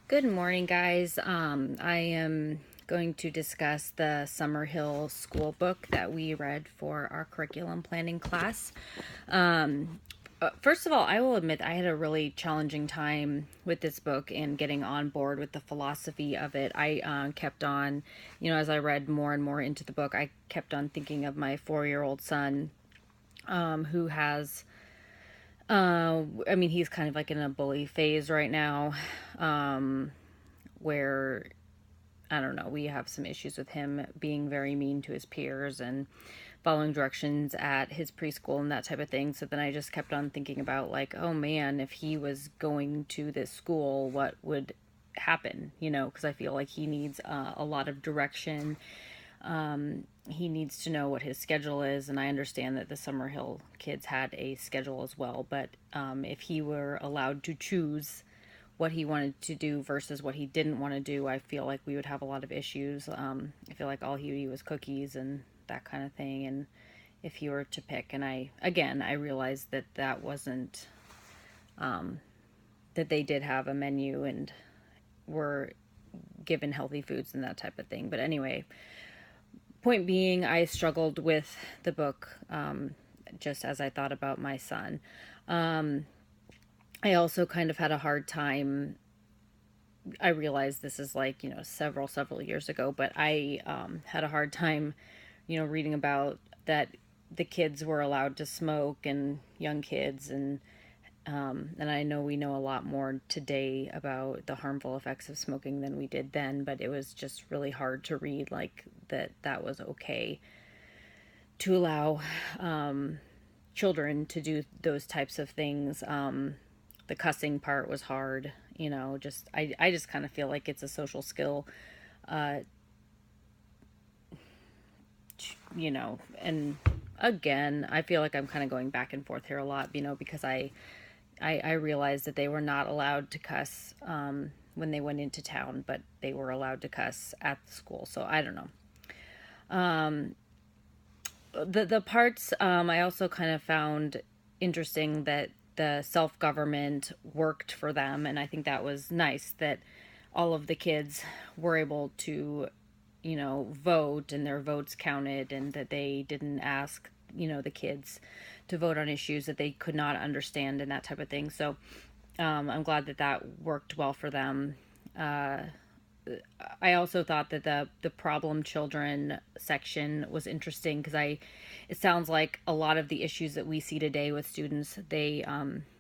Good morning, guys. I am going to discuss the Summerhill School book that we read for our curriculum planning class. First of all, I will admit I had a really challenging time with this book and getting on board with the philosophy of it. I kept on, as I read more and more into the book, I kept on thinking of my 4-year-old son, who has he's kind of like in a bully phase right now, where I don't know, we have some issues with him being very mean to his peers and following directions at his preschool and that type of thing. So then I just kept on thinking about, like, oh man, if he was going to this school, what would happen? Because I feel like he needs a lot of direction. He needs to know what his schedule is, and I understand that the Summerhill kids had a schedule as well. But if he were allowed to choose what he wanted to do versus what he didn't want to do, I feel like we would have a lot of issues. I feel like all he would eat was cookies and that kind of thing. And if he were to pick, and I realized that that wasn't, that they did have a menu and were given healthy foods and that type of thing. But anyway, point being, I struggled with the book, just as I thought about my son. I also kind of had a hard time. I realized this is like, several years ago, but I had a hard time, reading about that the kids were allowed to smoke, and young kids, and I know we know a lot more today about the harmful effects of smoking than we did then, but it was just really hard to read, like, that was okay to allow children to do those types of things. The cussing part was hard, just I just kind of feel like it's a social skill, uh, and again, I feel like I'm kind of going back and forth here a lot, because I realized that they were not allowed to cuss when they went into town, but they were allowed to cuss at the school. So I don't know. The parts, I also kind of found interesting that the self government worked for them, and I think that was nice that all of the kids were able to, vote, and their votes counted, and that they didn't ask, the kids to vote on issues that they could not understand and that type of thing. So I'm glad that that worked well for them. I also thought that the problem children section was interesting, because it sounds like a lot of the issues that we see today with students, they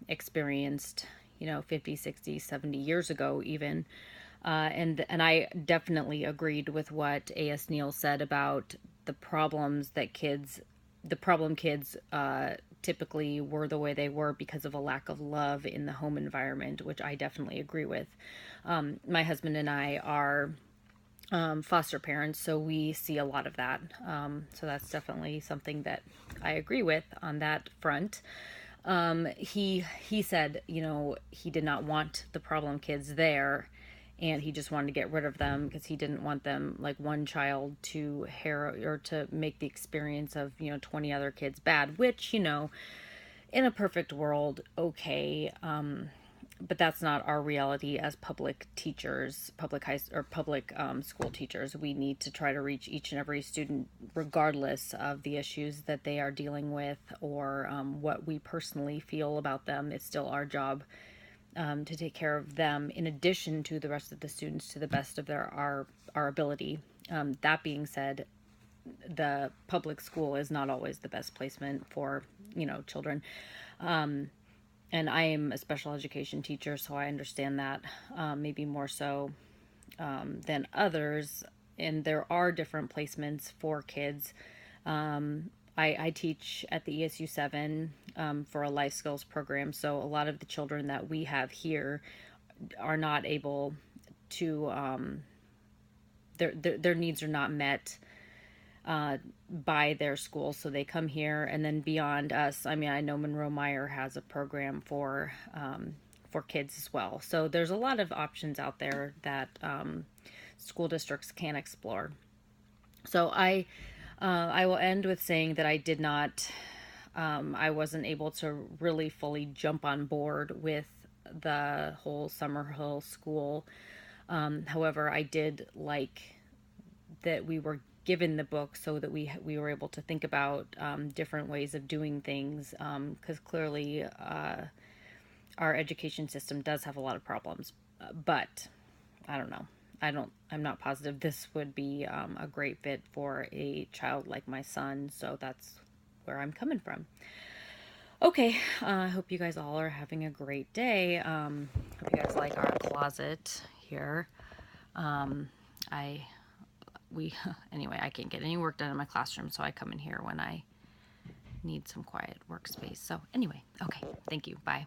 experienced, 50, 60, 70 years ago even. And I definitely agreed with what A.S. Neal said about the problems that the problem kids typically were the way they were because of a lack of love in the home environment, which I definitely agree with. My husband and I are foster parents, so we see a lot of that. So that's definitely something that I agree with on that front. He said, he did not want the problem kids there, and he just wanted to get rid of them because he didn't want them, like, one child to or to make the experience of 20 other kids bad, which, in a perfect world, okay. But that's not our reality as public teachers, public high or public school teachers. We need to try to reach each and every student, regardless of the issues that they are dealing with, or what we personally feel about them. It's still our job to take care of them, in addition to the rest of the students, to the best of our ability. That being said, the public school is not always the best placement for children. And I am a special education teacher, so I understand that, maybe more so than others. And there are different placements for kids. I teach at the ESU 7 for a life skills program, so a lot of the children that we have here are not able to, their needs are not met by their school, so they come here. And then beyond us, I mean, I know Monroe Meyer has a program for kids as well. So there's a lot of options out there that school districts can explore. So I will end with saying that I did not, I wasn't able to really fully jump on board with the whole Summerhill School. However, I did like that we were given the book so that we were able to think about different ways of doing things, because clearly our education system does have a lot of problems. But I don't know. I'm not positive this would be a great fit for a child like my son. So that's where I'm coming from. Okay, I hope you guys all are having a great day. Hope you guys like our closet here. I we Anyway, I can't get any work done in my classroom, so I come in here when I need some quiet workspace. So anyway, okay, thank you. Bye.